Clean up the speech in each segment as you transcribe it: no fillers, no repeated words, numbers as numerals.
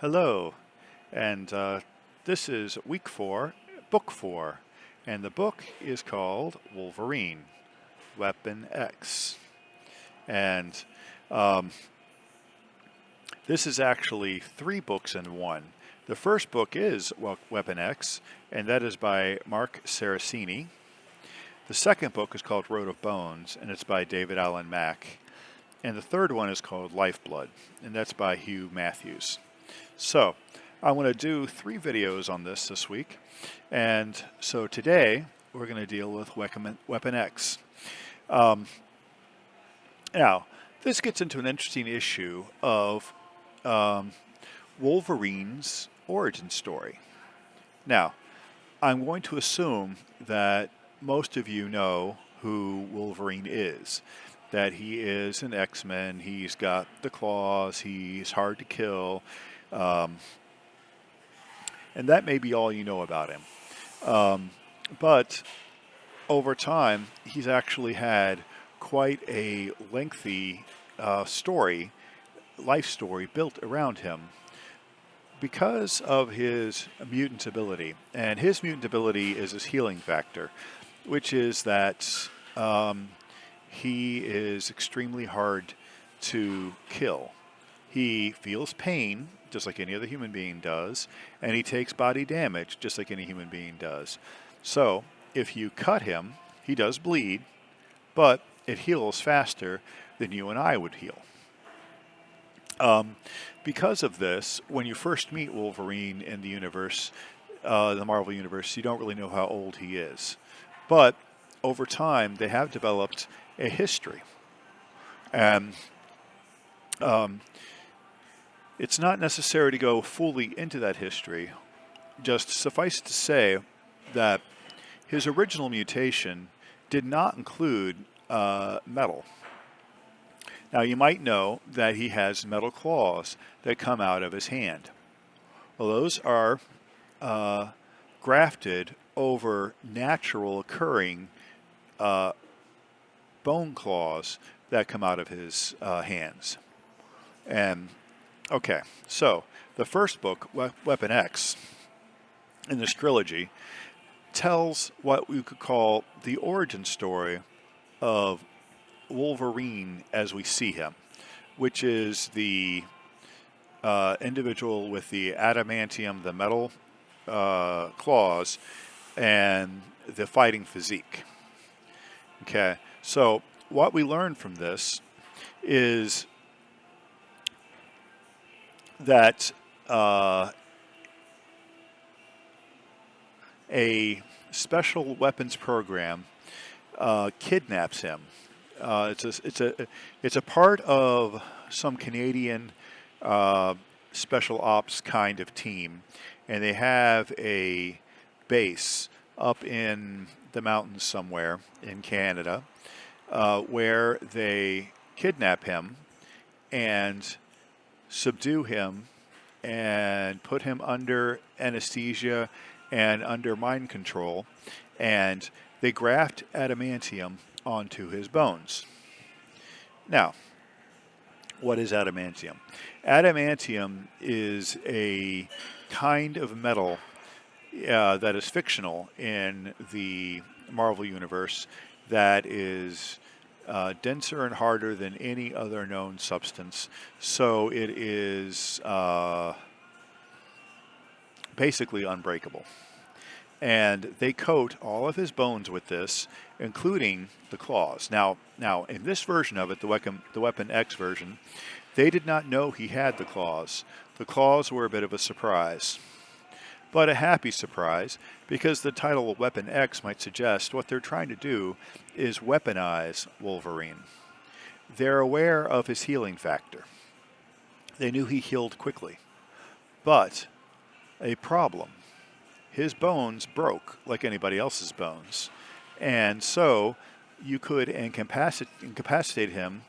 Hello, and this is week 4, book 4, and the book is called Wolverine, Weapon X. And um, this is actually 3 books in one. The first book is Weapon X, and that is by Marc Cerasini. The second book is called Road of Bones, and it's by David Allen Mack. And the third one is called Lifeblood, and that's by Hugh Matthews. So, I want to do 3 videos on this week, and so today we're going to deal with Weapon X. Now, this gets into an interesting issue of Wolverine's origin story. Now, I'm going to assume that most of you know who Wolverine is. That he is an X-Men, he's got the claws, he's hard to kill, and that may be all you know about him. But over time, he's actually had quite a lengthy life story built around him because of his mutant ability. And his mutant ability is his healing factor, which is that he is extremely hard to kill. He feels pain, just like any other human being does, and he takes body damage, just like any human being does. So, if you cut him, he does bleed, but it heals faster than you and I would heal. Because of this, when you first meet Wolverine in the universe, the Marvel Universe, you don't really know how old he is. But over time, they have developed a history. And it's not necessary to go fully into that history. Just suffice to say that his original mutation did not include metal. Now, you might know that he has metal claws that come out of his hand. Well, those are grafted over natural occurring bone claws that come out of his hands. And, okay, so the first book, Weapon X, in this trilogy, tells what we could call the origin story of Wolverine as we see him, which is the individual with the adamantium, the metal claws, and the fighting physique. Okay, so what we learn from this is that a special weapons program kidnaps him. It's a part of some Canadian special ops kind of team, and they have a base up in the mountains somewhere in Canada where they kidnap him and subdue him and put him under anesthesia and under mind control, and they graft adamantium onto his bones. Now, what is adamantium? Adamantium is a kind of metal that is fictional in the Marvel Universe that is denser and harder than any other known substance. So it is basically unbreakable. And they coat all of his bones with this, including the claws. Now, in this version of it, the Weapon X version, they did not know he had the claws. The claws were a bit of a surprise. But a happy surprise, because the title of Weapon X might suggest what they're trying to do is weaponize Wolverine. They're aware of his healing factor. They knew he healed quickly. But a problem. His bones broke like anybody else's bones. And so you could incapacitate him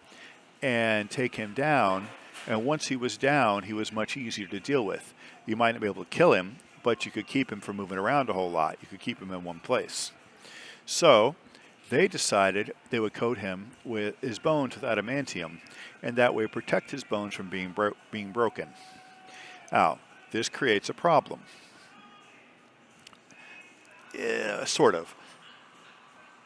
and take him down. And once he was down, he was much easier to deal with. You might not be able to kill him, but you could keep him from moving around a whole lot. You could keep him in one place. So they decided they would coat him with his bones with adamantium, and that way protect his bones from being broken. Now, This creates a problem. Sort of.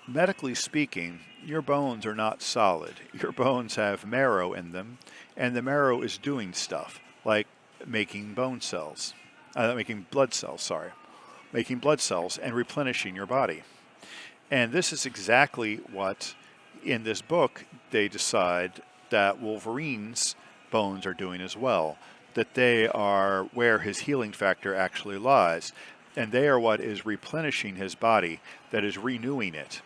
Medically speaking, your bones are not solid. Your bones have marrow in them, and the marrow is doing stuff like making bone cells, making blood cells, sorry, making blood cells and replenishing your body. And this is exactly what, in this book, they decide that Wolverine's bones are doing as well, that they are where his healing factor actually lies. And they are what is replenishing his body, that is renewing it.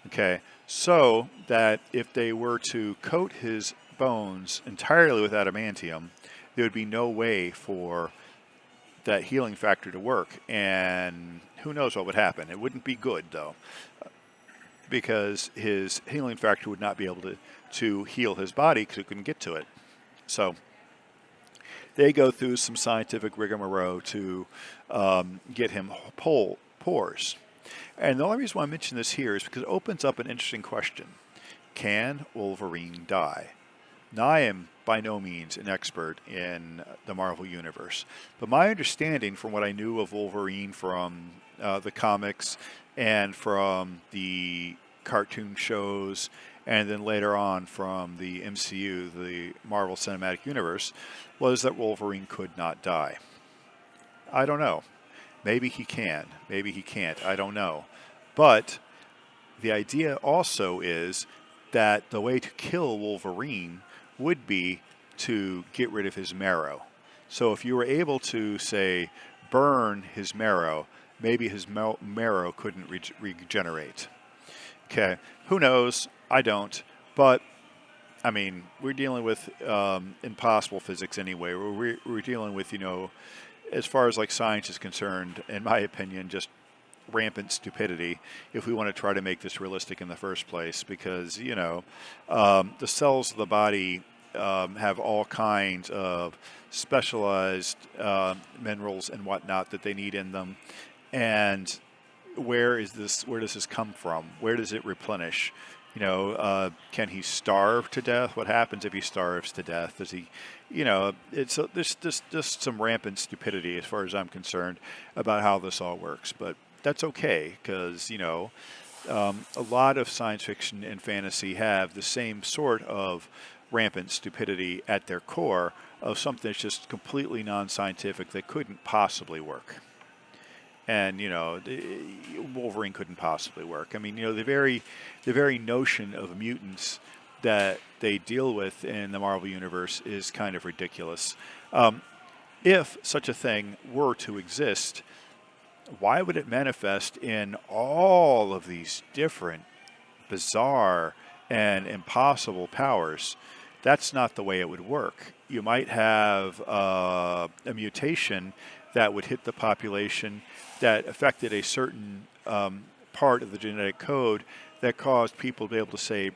Okay, so that if they were to coat his bones entirely with adamantium, there would be no way for that healing factor to work. And who knows what would happen. It wouldn't be good, though, because his healing factor would not be able to heal his body because it couldn't get to it. So they go through some scientific rigmarole to get him pores. And the only reason why I mention this here is because it opens up an interesting question. Can Wolverine die? Now, I am by no means an expert in the Marvel Universe, but my understanding from what I knew of Wolverine from the comics and from the cartoon shows, and then later on from the MCU, the Marvel Cinematic Universe, was that Wolverine could not die. I don't know. Maybe he can. Maybe he can't. I don't know. But the idea also is that the way to kill Wolverine would be to get rid of his marrow. So if you were able to, say, burn his marrow, maybe his marrow couldn't regenerate. Okay, who knows? I don't. But, I mean, we're dealing with impossible physics anyway. We're dealing with, as far as like science is concerned, in my opinion, just rampant stupidity if we want to try to make this realistic in the first place, because the cells of the body have all kinds of specialized minerals and whatnot that they need in them. And where does this come from? Where does it replenish? Can he starve to death? What happens if he starves to death? Does he, there's just some rampant stupidity as far as I'm concerned about how this all works. But that's okay, because, a lot of science fiction and fantasy have the same sort of rampant stupidity at their core of something that's just completely non-scientific that couldn't possibly work. And Wolverine couldn't possibly work. I mean, the very notion of mutants that they deal with in the Marvel Universe is kind of ridiculous. If such a thing were to exist, why would it manifest in all of these different, bizarre, and impossible powers? That's not the way it would work. You might have a mutation that would hit the population that affected a certain part of the genetic code that caused people to be able to say,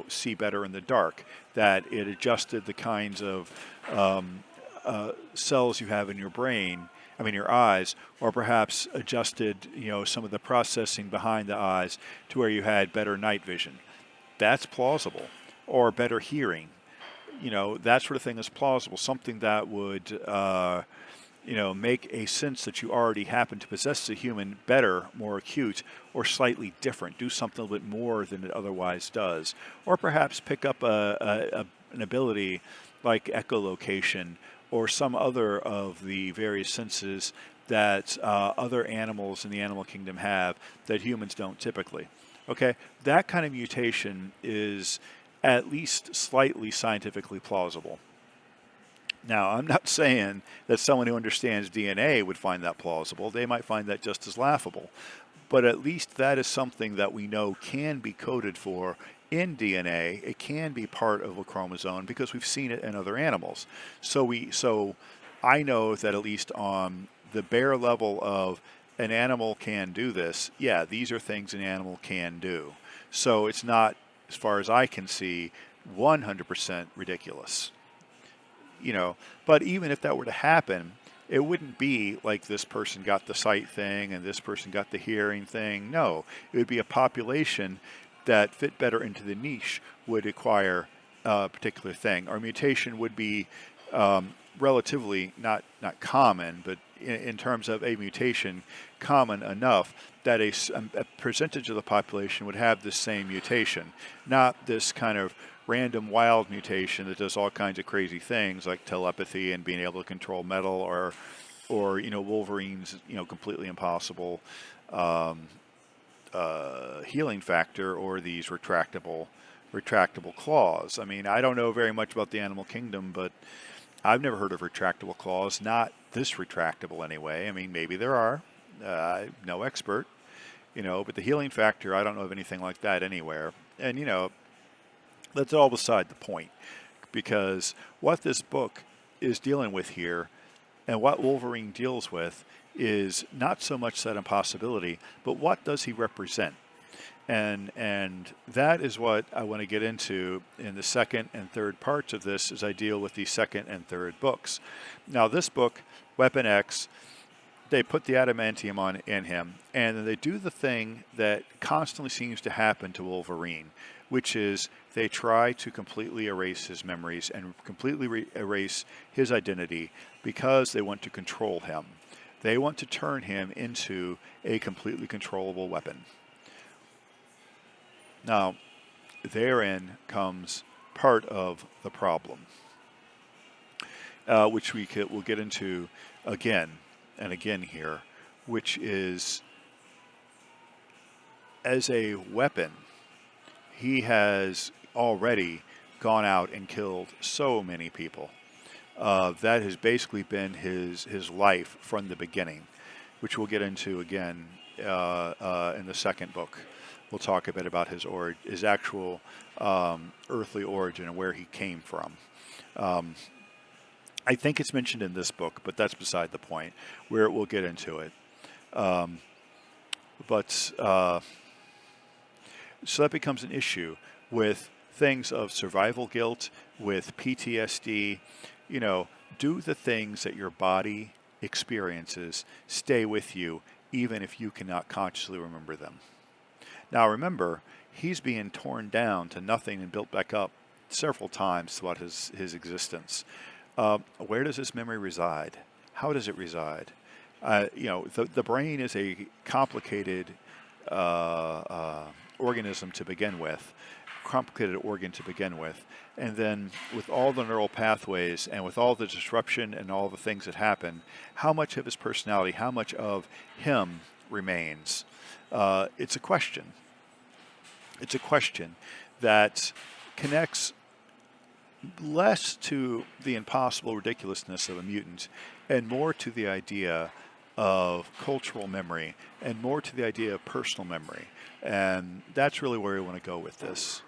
see better in the dark, that it adjusted the kinds of cells you have in your brain, your eyes, or perhaps adjusted, some of the processing behind the eyes to where you had better night vision. That's plausible. Or better hearing. That sort of thing is plausible. Something that would make a sense that you already happen to possess as a human better, more acute, or slightly different. Do something a little bit more than it otherwise does. Or perhaps pick up an ability like echolocation or some other of the various senses that other animals in the animal kingdom have that humans don't typically. Okay, that kind of mutation is at least slightly scientifically plausible. Now, I'm not saying that someone who understands DNA would find that plausible. They might find that just as laughable. But at least that is something that we know can be coded for in DNA. It can be part of a chromosome because we've seen it in other animals. So I know that at least on the bare level of an animal can do this, yeah, these are things an animal can do. So it's not, as far as I can see, 100% ridiculous. But even if that were to happen, it wouldn't be like this person got the sight thing and this person got the hearing thing. No, it would be a population that fit better into the niche would acquire a particular thing. Our mutation would be relatively not common, but in terms of a mutation, common enough that a percentage of the population would have this same mutation, not this kind of random wild mutation that does all kinds of crazy things like telepathy and being able to control metal, or Wolverine's completely impossible um, healing factor, or these retractable claws. I mean, I don't know very much about the animal kingdom, but I've never heard of retractable claws, not this retractable anyway. I mean, maybe there are. No expert, but the healing factor, I don't know of anything like that anywhere. And, that's all beside the point, because what this book is dealing with here and what Wolverine deals with is not so much that impossibility, but what does he represent? And that is what I want to get into in the second and third parts of this as I deal with the second and third books. Now, this book, Weapon X, they put the adamantium on in him, and then they do the thing that constantly seems to happen to Wolverine, which is they try to completely erase his memories and completely erase his identity because they want to control him. They want to turn him into a completely controllable weapon. Now, therein comes part of the problem, which we'll get into again and again here, which is, as a weapon, he has already gone out and killed so many people. That has basically been his life from the beginning, which we'll get into again in the second book. We'll talk a bit about his actual earthly origin and where he came from. I think it's mentioned in this book, but that's beside the point. Where we'll get into it. So that becomes an issue with things of survival guilt, with PTSD. Do the things that your body experiences stay with you, even if you cannot consciously remember them. Now remember, he's being torn down to nothing and built back up several times throughout his existence. Where does this memory reside? How does it reside? The brain is a complicated organism to begin with, complicated organ to begin with, and then with all the neural pathways and with all the disruption and all the things that happen, how much of his personality, how much of him remains? It's a question. It's a question that connects less to the impossible ridiculousness of a mutant and more to the idea of cultural memory and more to the idea of personal memory. And that's really where we want to go with this.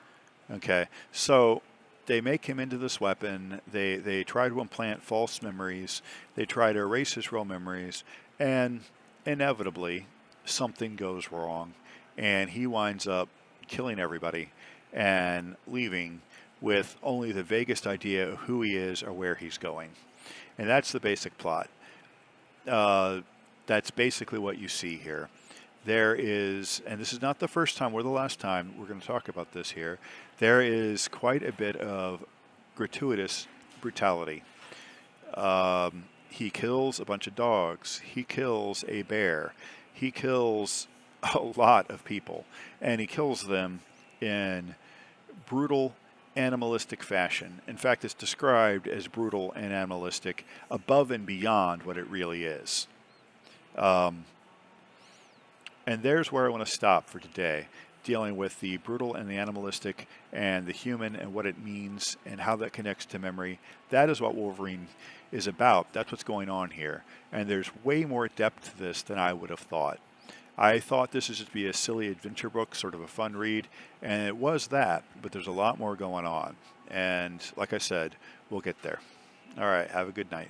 Okay, so they make him into this weapon. They try to implant false memories. They try to erase his real memories. And inevitably, something goes wrong. And he winds up killing everybody and leaving with only the vaguest idea of who he is or where he's going. And that's the basic plot. That's basically what you see here. There is, and this is not the first time or the last time we're going to talk about this here, there is quite a bit of gratuitous brutality. He kills a bunch of dogs. He kills a bear. He kills a lot of people. And he kills them in brutal, animalistic fashion. In fact, it's described as brutal and animalistic, above and beyond what it really is. And there's where I want to stop for today, dealing with the brutal and the animalistic and the human and what it means and how that connects to memory. That is what Wolverine is about. That's what's going on here. And there's way more depth to this than I would have thought. I thought this was just be a silly adventure book, sort of a fun read, and it was that, but there's a lot more going on. And like I said, we'll get there. All right, have a good night.